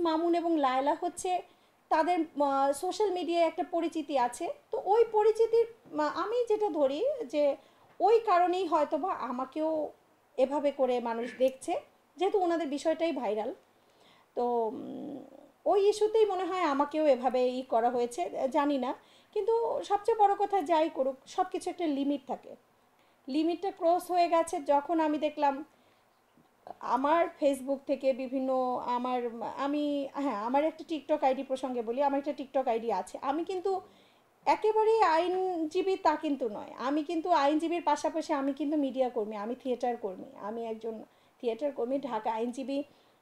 মামুন এবং লায়লা হচ্ছে তাদের সোশ্যাল মিডিয়ায় একটা পরিচিতি আছে, তো ওই পরিচিতির আমি যেটা ধরি যে ওই কারণেই হয়তো বা আমাকেও এভাবে করে মানুষ দেখছে, যেহেতু ওনাদের বিষয়টাই ভাইরাল। তো ওই ইস্যুতেই মনে হয় আমাকেও এভাবে করা হয়েছে, জানি না। কিন্তু সবচেয়ে বড় কথা যাই করুক, সব কিছু একটা লিমিট থাকে। লিমিটটা ক্রস হয়ে গেছে যখন আমি দেখলাম আমার ফেসবুক থেকে বিভিন্ন আমার আমি হ্যাঁ, আমার একটা টিকটক আইডি প্রসঙ্গে বলি, আমার একটা টিকটক আইডি আছে। আমি কিন্তু একেবারেই আইনজীবী তা কিন্তু নয়, আমি কিন্তু আইনজীবীর পাশাপাশি আমি কিন্তু মিডিয়া কর্মী, আমি থিয়েটার কর্মী, আমি একজন থিয়েটার কর্মী। ঢাকা আইনজীবী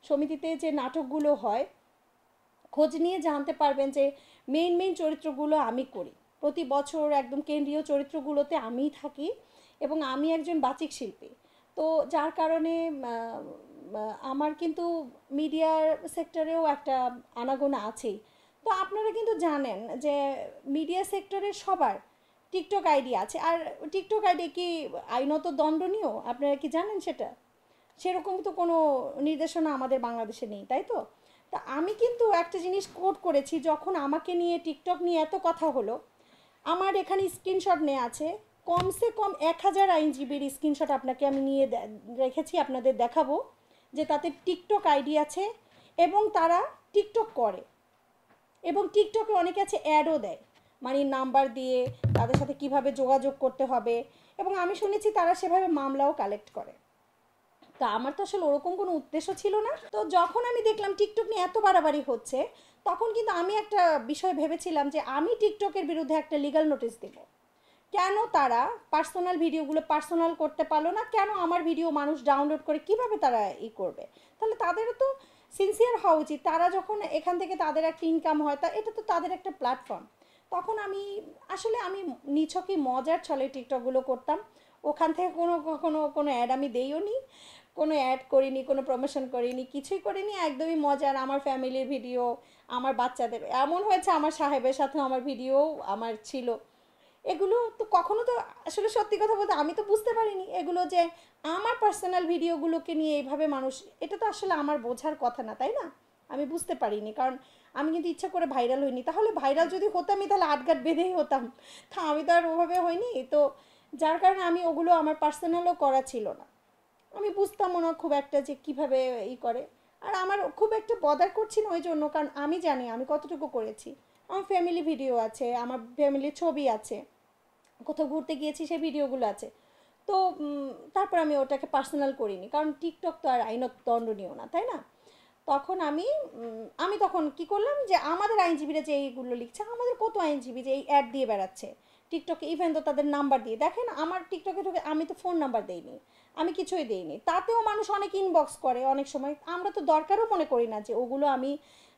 সমিতিতে যে নাটকগুলো হয়, খোঁজ নিয়ে জানতে পারবেন যে মেইন মেইন চরিত্রগুলো আমি করি। প্রতি বছর একদম কেন্দ্রীয় চরিত্রগুলোতে আমিই থাকি এবং আমি একজন বাচিক শিল্পী। তো যার কারণে আমার কিন্তু মিডিয়ার সেক্টরেও একটা আনাগোনা আছেই। তো আপনারা কিন্তু জানেন যে মিডিয়া সেক্টরের সবার টিকটক আইডি আছে। আর টিকটক আইডি কি আইনত দণ্ডনীয়, আপনারা কি জানেন সেটা? সেরকম তো কোনো নির্দেশনা আমাদের বাংলাদেশে নেই, তাই তো? তা আমি কিন্তু একটা জিনিস কোট করেছি, যখন আমাকে নিয়ে টিকটক নিয়ে এত কথা হলো, আমার এখানে স্ক্রিনশট নেওয়া আছে, কমসে কম 1000 আইনজীবীর স্ক্রিনশট আপনাকে আমি নিয়ে রেখেছি, আপনাদের দেখাবো, যে তাতে টিকটক আইডি আছে এবং তারা টিকটক করে। এবং টিকটকে অনেকে আছে অ্যাডও দেয়, মানে নাম্বার দিয়ে তাদের সাথে কিভাবে যোগাযোগ করতে হবে, এবং আমি শুনেছি তারা সেভাবে মামলাও কালেক্ট করে। তা আমার তো আসলে ওরকম কোনো উদ্দেশ্য ছিল না। তো যখন আমি দেখলাম টিকটক নিয়ে এত বাড়াবাড়ি হচ্ছে, তখন কিন্তু আমি একটা বিষয় ভেবেছিলাম যে আমি টিকটকের বিরুদ্ধে একটা লিগ্যাল নোটিশ দেব। কেন তারা পার্সোনাল ভিডিওগুলো পার্সোনাল করতে পারলো না, কেন আমার ভিডিও মানুষ ডাউনলোড করে কিভাবে তারা করবে? তাহলে তাদেরও তো সিনসিয়ার হওয়া উচিত। তারা যখন এখান থেকে তাদের একটা ইনকাম হয়, তা এটা তো তাদের একটা প্ল্যাটফর্ম। তখন আমি আসলে আমি নিছকই মজার ছলে টিকটকগুলো করতাম। ওখান থেকে কখনো কোনো অ্যাড আমি দেইও নি, কোনো অ্যাড করিনি, কোনো প্রমোশন করিনি, কিছুই করিনি, একদমই মজার আমার ফ্যামিলির ভিডিও, আমার বাচ্চাদের। এমন হয়েছে আমার সাহেবের সাথে আমার ভিডিও আমার ছিল। এগুলো তো কখনো তো আসলে সত্যি কথা বলতে আমি তো বুঝতে পারিনি এগুলো যে আমার পার্সোনাল ভিডিওগুলোকে নিয়ে এইভাবে মানুষ, এটা তো আসলে আমার বোঝার কথা না, তাই না? আমি বুঝতে পারিনি, কারণ আমি কিন্তু ইচ্ছা করে ভাইরাল হইনি। তাহলে ভাইরাল যদি হতামই তাহলে আটঘাট বেঁধেই হতাম, তা আমি তো আর ওভাবে হইনি। তো যার কারণে আমি ওগুলো আমার পার্সোনালও করা ছিল না। আমি বুঝতাম না খুব একটা যে কিভাবে করে। আর আমার খুব একটা বদার করছি না ওই জন্য, কারণ আমি জানি আমি কতটুকু করেছি। আমার ফ্যামিলি ভিডিও আছে, আমার ফ্যামিলির ছবি আছে, কোথাও ঘুরতে গিয়েছি সেই ভিডিওগুলো আছে। তো তারপর আমি ওটাকে পার্সোনাল করিনি, কারণ টিকটক তো আর আইনত দণ্ডনীয় না, তাই না? তখন আমি তখন কি করলাম যে আমাদের আইনজীবীরা যে এইগুলো লিখছে, আমাদের কত আইনজীবী যে এই অ্যাড দিয়ে বেড়াচ্ছে টিকটকে, ইভেন তো তাদের নাম্বার দিয়ে, দেখেন আমার টিকটকে ঢুকে আমি তো ফোন নাম্বার দেইনি, আমি কিছুই দেইনি, তাতেও মানুষ অনেক ইনবক্স করে। অনেক সময় আমরা তো দরকারও মনে করি না যে ওগুলো আমি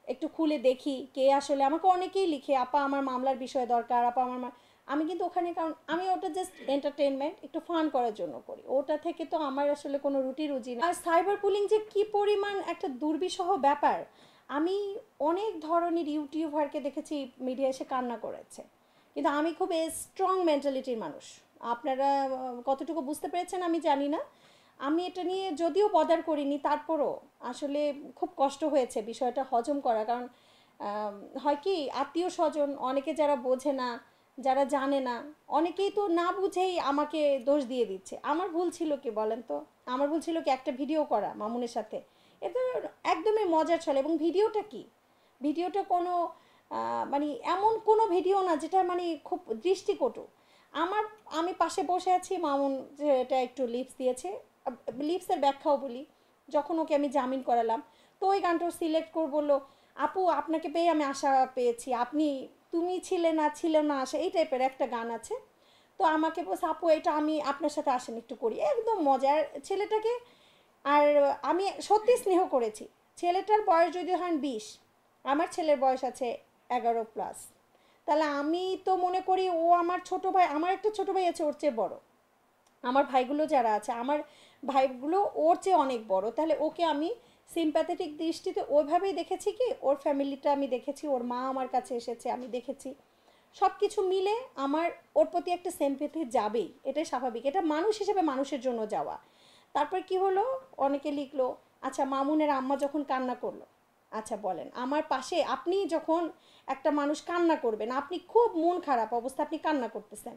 একটু খুলে দেখি কে আসলে, আমাকে অনেকেই লিখে আপা আমার মামলার বিষয়ে দরকার, আপা আমার আমি কিন্তু ওখানে, কারণ আমি ওটা জাস্ট এন্টারটেনমেন্ট, একটু ফান করার জন্য করি, ওটা থেকে তো আমার আসলে কোনো রুটি রুজি না। আর সাইবার পুলিং যে কি পরিমাণ একটা দুর্বিষহ ব্যাপার, আমি অনেক ধরনের ইউটিউবারকে দেখেছি মিডিয়া এসে কান্না করেছে, কিন্তু আমি খুব স্ট্রং মেন্টালিটির মানুষ। আপনারা কতটুকু বুঝতে পেরেছেন আমি জানি না। আমি এটা নিয়ে যদিও বদার করিনি, তারপরও আসলে খুব কষ্ট হয়েছে বিষয়টা হজম করা। কারণ হয় কি, আত্মীয় স্বজন অনেকে যারা বোঝে না, যারা জানে না, অনেকেই তো না বুঝেই আমাকে দোষ দিয়ে দিচ্ছে। আমার ভুল ছিল কি বলেন তো? আমার ভুল ছিল কি একটা ভিডিও করা মামুনের সাথে? এটা একদমই মজার ছলে। এবং ভিডিওটা কি, ভিডিওটা কোনো মানে এমন কোনো ভিডিও না যেটা মানে খুব দৃষ্টিকটু। আমার আমি পাশে বসে আছি, মামুন যে এটা একটু লিপস দিয়েছে, লিপসের ব্যাখ্যাও বলি, যখন ওকে আমি জামিন করালাম, তো ওই গানটা সিলেক্ট করে বললো, আপু আপনাকে পেয়ে আমি আশা পেয়েছি, আপনি তুমি ছিল না আশা, এই টাইপের একটা গান আছে। তো আমাকে বলছে আপু এটা আমি আপনার সাথে আসেন একটু করি, একদম মজার ছেলেটাকে। আর আমি সত্যি স্নেহ করেছি। ছেলেটার বয়স যদি হন 20, আমার ছেলের বয়স আছে 11+। তাহলে আমি তো মনে করি ও আমার ছোট ভাই, আমার একটা ছোট ভাই আছে ওর চেয়ে বড়, আমার ভাইগুলো যারা আছে আমার ভাইগুলো ওর চেয়ে অনেক বড়। তাহলে ওকে আমি সিম্প্যাথেটিক দৃষ্টিতে ওইভাবেই দেখেছি, কি ওর ফ্যামিলিটা আমি দেখেছি, ওর মা আমার কাছে এসেছে আমি দেখেছি, সব কিছু মিলে আমার ওর প্রতি একটা সিম্প্যাথি যাবেই, এটাই স্বাভাবিক, এটা মানুষ হিসেবে মানুষের জন্য যাওয়া। তারপর কি হলো, অনেকে লিখলো, আচ্ছা মামুনের আম্মা যখন কান্না করলো, আচ্ছা বলেন, আমার পাশে আপনি যখন একটা মানুষ কান্না করবেন, আপনি খুব মন খারাপ অবস্থা, আপনি কান্না করতেছেন,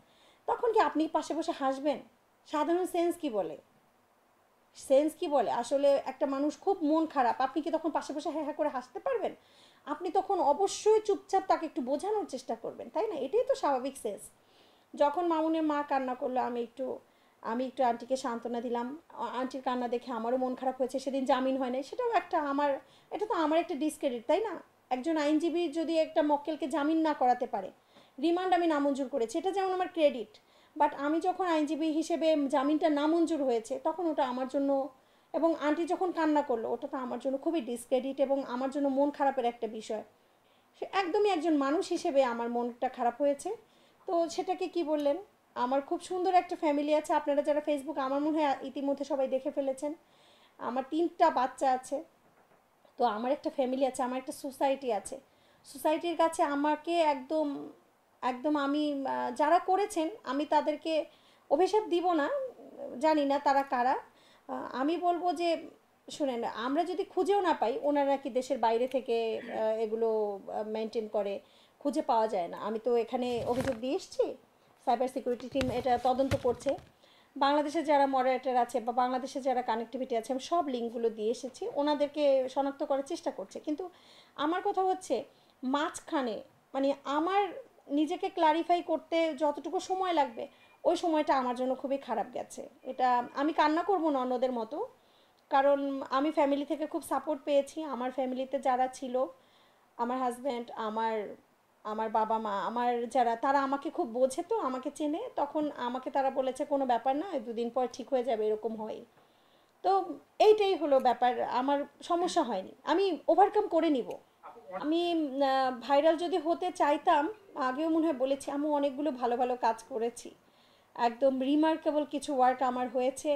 তখন কি আপনি পাশে বসে হাসবেন? সাধারণ সেন্স কি বলে? সেন্স কি বলে আসলে একটা মানুষ খুব মন খারাপ, আপনি কি তখন পাশে বসে হ্যাঁ হ্যাঁ করে হাসতে পারবেন? আপনি তখন অবশ্যই চুপচাপ তাকে একটু বোঝানোর চেষ্টা করবেন, তাই না? এটাই তো স্বাভাবিক সেন্স। যখন মামুনের মা কান্না করলো, আমি একটু আন্টিকে সান্ত্বনা দিলাম। আন্টির কান্না দেখে আমারও মন খারাপ হয়েছে। সেদিন জামিন হয় নাই, সেটাও একটা আমার, এটা তো আমার একটা ডিসক্রেডিট, তাই না? একজন আইনজীবী যদি একটা মক্কেলকে জামিন না করাতে পারে, রিমান্ড আমি নামঞ্জুর করেছি, এটা যেমন আমার ক্রেডিট, বাট আমি যখন আইনজীবী হিসেবে জামিনটা নামঞ্জুর হয়েছে তখন ওটা আমার জন্য, এবং আন্টি যখন কান্না করলো ওটা তো আমার জন্য খুবই ডিসক্রেডিট এবং আমার জন্য মন খারাপের একটা বিষয়। সে একদমই একজন মানুষ হিসেবে আমার মনটা খারাপ হয়েছে। তো সেটাকে কি বললেন, আমার খুব সুন্দর একটা ফ্যামিলি আছে। আপনারা যারা ফেসবুক আমার মনে হয় ইতিমধ্যে সবাই দেখে ফেলেছেন, আমার 3টা বাচ্চা আছে। তো আমার একটা ফ্যামিলি আছে, আমার একটা সোসাইটি আছে। সোসাইটির কাছে আমাকে একদম একদম আমি যারা করেছেন আমি তাদেরকে অভিশাপ দিব না, জানি না তারা কারা। আমি বলবো যে শুনেন, আমরা যদি খুঁজেও না পাই, ওনারা কি দেশের বাইরে থেকে এগুলো মেনটেন করে, খুঁজে পাওয়া যায় না। আমি তো এখানে অভিযোগ দিয়ে এসেছি, সাইবার সিকিউরিটি টিম এটা তদন্ত করছে। বাংলাদেশে যারা মডারেটর আছে বা বাংলাদেশে যারা কানেক্টিভিটি আছে, আমি সব লিঙ্কগুলো দিয়ে এসেছি, ওনাদেরকে শনাক্ত করার চেষ্টা করছে। কিন্তু আমার কথা হচ্ছে মাঝখানে, মানে আমার নিজেকে ক্লারিফাই করতে যতটুকু সময় লাগবে ওই সময়টা আমার জন্য খুবই খারাপ গেছে। এটা আমি কান্না করবো না অন্যদের মতো, কারণ আমি ফ্যামিলি থেকে খুব সাপোর্ট পেয়েছি। আমার ফ্যামিলিতে যারা ছিল, আমার হাজব্যান্ড, আমার আমার বাবা মা, আমার যারা, তারা আমাকে খুব বোঝে, তো আমাকে চেনে, তখন আমাকে তারা বলেছে কোনো ব্যাপার না, 2 দিন পর ঠিক হয়ে যাবে, এরকম হয়। তো এইটাই হলো ব্যাপার, আমার সমস্যা হয়নি, আমি ওভারকাম করে নিব। আমি ভাইরাল যদি হতে চাইতাম, আগেও মনে হয় বলেছি, আমি অনেকগুলো ভালো ভালো কাজ করেছি, একদম রিমার্কেবল কিছু ওয়ার্ক আমার হয়েছে।